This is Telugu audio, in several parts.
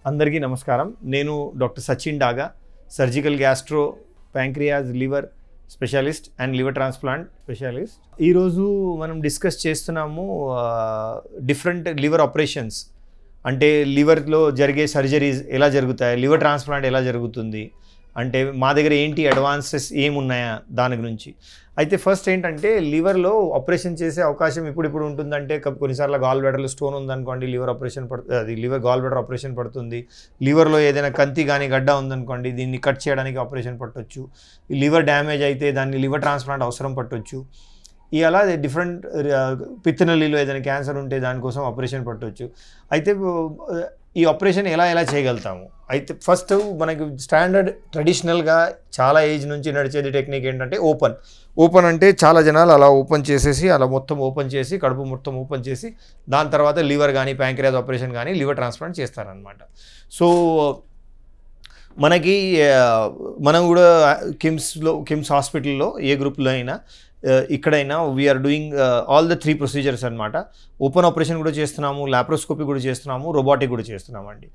అందరికీ నమస్కారం. నేను doctor Sachin Daga, surgical gastro pancreas liver specialist and liver transplant specialist. ఈరోజు మనం డిస్కస్ చేస్తున్నాము డిఫరెంట్ లివర్ ఆపరేషన్స్, అంటే లివర్లో జరిగే సర్జరీస్ ఎలా జరుగుతాయి, లివర్ ట్రాన్స్ప్లాంట్ ఎలా జరుగుతుంది, అంటే మా దగ్గర ఏంటి అడ్వాన్సెస్ ఏమున్నాయా దాని గురించి. అయితే ఫస్ట్ ఏంటంటే లివర్లో ఆపరేషన్ చేసే అవకాశం ఇప్పుడు ఉంటుందంటే కొన్నిసార్లు గాల్ బ్లాడర్లో స్టోన్ ఉందనుకోండి, లివర్ ఆపరేషన్ అది లివర్ గాల్ బ్లాడర్ ఆపరేషన్ పడుతుంది. లివర్లో ఏదైనా కంతి కానీ గడ్డ ఉందనుకోండి, దీన్ని కట్ చేయడానికి ఆపరేషన్ పట్టొచ్చు. లివర్ డ్యామేజ్ అయితే దాన్ని లివర్ ట్రాన్స్ప్లాంట్ అవసరం పట్టొచ్చు. ఇలా డిఫరెంట్ పిత్తనల్లిలో ఏదైనా క్యాన్సర్ ఉంటే దానికోసం ఆపరేషన్ పట్టవచ్చు. అయితే ఈ ఆపరేషన్ ఎలా చేయగలుగుతాము. అయితే ఫస్ట్ మనకి స్టాండర్డ్ ట్రెడిషనల్గా చాలా ఏజ్ నుంచి నడిచేది టెక్నిక్ ఏంటంటే ఓపెన్ అంటే చాలా జనాలు అలా ఓపెన్ చేసేసి అలా మొత్తం ఓపెన్ చేసి కడుపు మొత్తం ఓపెన్ చేసి దాని తర్వాత లివర్ కానీ ప్యాంక్రియాస్ ఆపరేషన్ కానీ లివర్ ట్రాన్స్ప్లాంట్ చేస్తారనమాట. సో మనం కూడా కిమ్స్ హాస్పిటల్లో ఏ గ్రూప్లో అయినా ఇక్కడైనా we're doing all the 3 procedures అనమాట. ఓపెన్ ఆపరేషన్ కూడా చేస్తున్నాము, లాప్రోస్కోపీ కూడా చేస్తున్నాము, రోబోటిక్ కూడా చేస్తున్నామండి.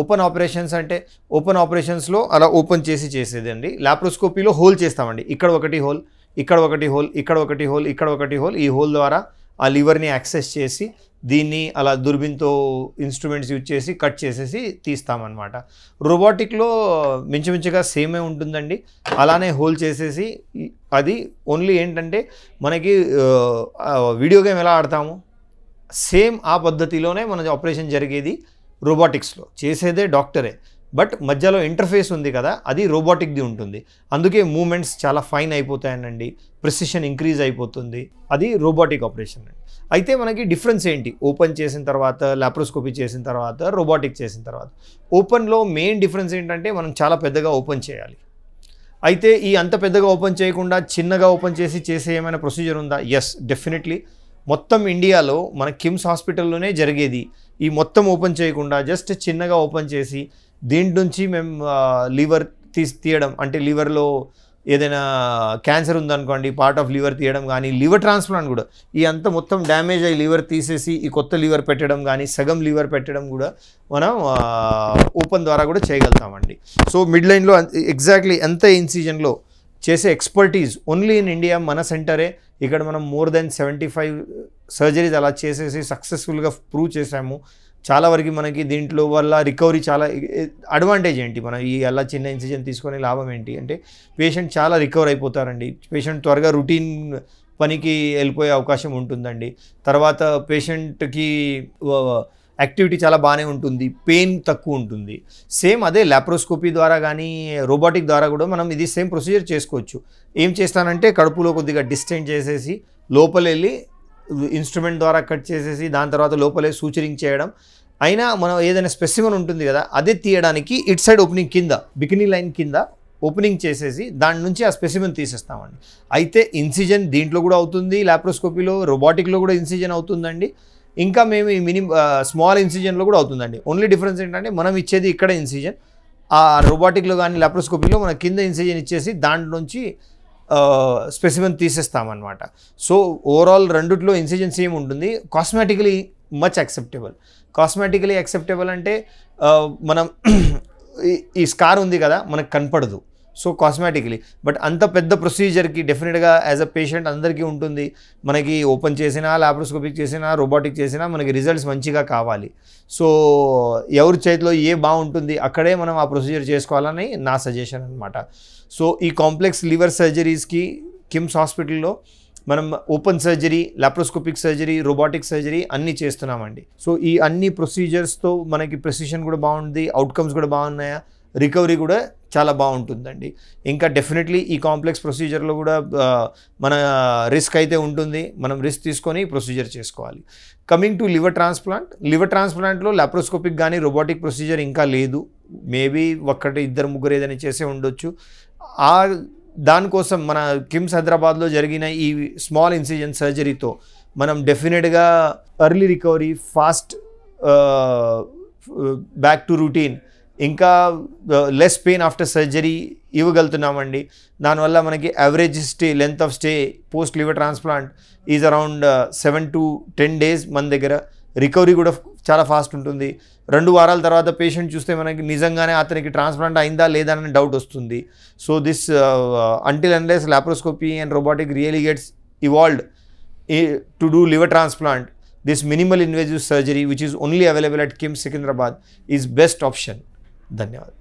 ఓపెన్ ఆపరేషన్స్ అంటే ఓపెన్ ఆపరేషన్స్లో అలా ఓపెన్ చేసేదండి. లాప్రోస్కోపీలో హోల్ చేస్తామండి. ఇక్కడ ఒకటి హోల్, ఇక్కడ ఒకటి హోల్, ఇక్కడ ఒకటి హోల్, ఇక్కడ ఒకటి హోల్. ఈ హోల్ ద్వారా ఆ లివర్ని యాక్సెస్ చేసి దీన్ని అలా దుర్బిన్తో ఇన్స్ట్రుమెంట్స్ యూజ్ చేసి కట్ చేసేసి తీస్తామన్నమాట. రోబోటిక్లో మించుమించుగా సేమే ఉంటుందండి. అలానే హోల్ చేసేసి అది ఓన్లీ ఏంటంటే మనకి వీడియో గేమ్ ఎలా ఆడతాము సేమ్ ఆ పద్ధతిలోనే మన ఆపరేషన్ జరిగేది. రోబోటిక్స్లో చేసేదే డాక్టరే, బట్ మధ్యలో ఇంటర్ఫేస్ ఉంది కదా, అది రోబోటిక్ది ఉంటుంది. అందుకే మూమెంట్స్ చాలా ఫైన్ అయిపోతాయనండి, ప్రెసిషన్ ఇంక్రీజ్ అయిపోతుంది. అది రోబోటిక్ ఆపరేషన్ అండి. అయితే మనకి డిఫరెన్స్ ఏంటి ఓపెన్ చేసిన తర్వాత, లాప్రోస్కోపీ చేసిన తర్వాత, రోబోటిక్ చేసిన తర్వాత. ఓపెన్లో మెయిన్ డిఫరెన్స్ ఏంటంటే మనం చాలా పెద్దగా ఓపెన్ చేయాలి. అయితే ఈ అంత పెద్దగా ఓపెన్ చేయకుండా చిన్నగా ఓపెన్ చేసే ఏమైనా ప్రొసీజర్ ఉందా? Yes, definitely. మొత్తం ఇండియాలో మన కిమ్స్ హాస్పిటల్లోనే జరిగేది. ఈ మొత్తం ఓపెన్ చేయకుండా జస్ట్ చిన్నగా ఓపెన్ చేసి దీంట్ నుంచి మేము లివర్ తీయడం, అంటే లివర్లో ఏదైనా క్యాన్సర్ ఉందనుకోండి, పార్ట్ ఆఫ్ లివర్ తీయడం కానీ, లివర్ ట్రాన్స్ప్లాంట్ కూడా ఈ అంతా మొత్తం డ్యామేజ్ అయ్యి లివర్ తీసేసి ఈ కొత్త లివర్ పెట్టడం కానీ, సగం లివర్ పెట్టడం కూడా మనం ఓపెన్ ద్వారా కూడా చేయగలుగుతామండి. సో మిడ్ లైన్లో ఎగ్జాక్ట్లీ ఎంత ఇన్సిజన్లో చేసే ఎక్స్పర్టీస్ ఓన్లీ ఇన్ ఇండియా మన సెంటరే. ఇక్కడ మనం మోర్ దెన్ 75 సర్జరీస్ అలా చేసేసి సక్సెస్ఫుల్గా ప్రూవ్ చేసాము. చాలా వరకు మనకి దీంట్లో వల్ల రికవరీ చాలా అడ్వాంటేజ్ ఏంటి, మనం ఈ అలా చిన్న ఇన్సిజన్ తీసుకొని లాభం ఏంటి అంటే పేషెంట్ చాలా రికవర్ అయిపోతారండి. పేషెంట్ త్వరగా రొటీన్ పనికి వెళ్ళిపోయే అవకాశం ఉంటుందండి. తర్వాత పేషెంట్కి యాక్టివిటీ చాలా బాగానే ఉంటుంది, పెయిన్ తక్కువ ఉంటుంది. సేమ్ అదే లాప్రోస్కోపీ ద్వారా కానీ రోబోటిక్ ద్వారా కూడా మనం ఇది సేమ్ ప్రొసీజర్ చేసుకోవచ్చు. ఏం చేస్తానంటే కడుపులో కొద్దిగా డిస్టెంట్ చేసేసి లోపల వెళ్ళి ఇన్స్ట్రుమెంట్ ద్వారా కట్ చేసేసి దాని తర్వాత లోపలే సూచరింగ్ చేయడం. అయినా మనం ఏదైనా స్పెసిమన్ ఉంటుంది కదా, అదే తీయడానికి ఇట్ సైడ్ ఓపెనింగ్ కింద బికినీ లైన్ కింద ఓపెనింగ్ చేసేసి దాని నుంచి ఆ స్పెసిమన్ తీసేస్తామండి. అయితే ఇన్సిజన్ దీంట్లో కూడా అవుతుంది, లాప్రోస్కోపీలో రోబోటిక్లో కూడా ఇన్సిజన్ అవుతుందండి. ఇంకా మేము ఈ స్మాల్ ఇన్సిజన్లో కూడా అవుతుందండి. ఓన్లీ డిఫరెన్స్ ఏంటంటే మనం ఇచ్చేది ఇక్కడ ఇన్సిజన్, ఆ రోబోటిక్లో కానీ లాప్రోస్కోపీలో మన కింద ఇన్సిజన్ ఇచ్చేసి దాంట్లో నుంచి స్పెసిమన్ తీసేస్తామన్నమాట. సో ఓవరాల్ రెండిట్లో ఇన్సిజన్ సేమ్ ఉంటుంది. కాస్మెటికలీ మచ్ యాక్సెప్టబుల్ అంటే మనం ఈ స్కార్ ఉంది కదా మనకు కనపడదు, సో కాస్మెటికలీ. బట్ అంత పెద్ద ప్రొసీజర్కి డెఫినెట్గా యాజ్ అ పేషెంట్ అందరికీ ఉంటుంది. మనకి ఓపెన్ చేసినా, లాప్రోస్కోపిక్ చేసినా, రోబోటిక్ చేసినా మనకి రిజల్ట్స్ మంచిగా కావాలి. సో ఎవరి చేతిలో ఏ బాగుంటుంది అక్కడే మనం ఆ ప్రొసీజర్ చేసుకోవాలని నా సజెషన్ అనమాట. సో ఈ కాంప్లెక్స్ లివర్ సర్జరీస్కి కిమ్స్ హాస్పిటల్లో మనం open surgery, laparoscopic surgery, robotic surgery అన్నీ చేస్తున్నామండి. సో ఈ అన్ని ప్రొసీజర్స్తో మనకి ప్రెసిషన్ కూడా బాగుంది, అవుట్కమ్స్ కూడా బాగున్నాయా, రికవరీ కూడా చాలా బాగుంటుందండి. ఇంకా డెఫినెట్లీ ఈ కాంప్లెక్స్ ప్రొసీజర్లో కూడా మన రిస్క్ అయితే ఉంటుంది, మనం రిస్క్ తీసుకొని ప్రొసీజర్ చేసుకోవాలి. కమింగ్ టు లివర్ ట్రాన్స్ప్లాంట్లో లాప్రోస్కోపిక్ కానీ రోబోటిక్ ప్రొసీజర్ ఇంకా లేదు. మేబీ 1-2-3 ఏదైనా చేసే ఉండొచ్చు. దానికోసం మన కిమ్స్ హైదరాబాద్లో జరిగిన ఈ స్మాల్ ఇన్సిజన్ సర్జరీతో మనం డెఫినెట్గా early recovery, fast back to routine, ఇంకా లెస్ పెయిన్ ఆఫ్టర్ సర్జరీ ఇవ్వగలుగుతున్నామండి. దానివల్ల మనకి average length of stay post liver transplant is around 7 to 10 days మన దగ్గర. రికవరీ కూడా చాలా ఫాస్ట్ ఉంటుంది. 2 వారాల తర్వాత పేషెంట్ చూస్తే మనకి నిజంగానే అతనికి ట్రాన్స్ప్లాంట్ అయిందా లేదా అని డౌట్ వస్తుంది. So this until unless laparoscopy and robotic really gets evolved to do liver transplant, this minimal invasive surgery which is only available at KIMS Secunderabad is best option. ధన్యవాదాలు.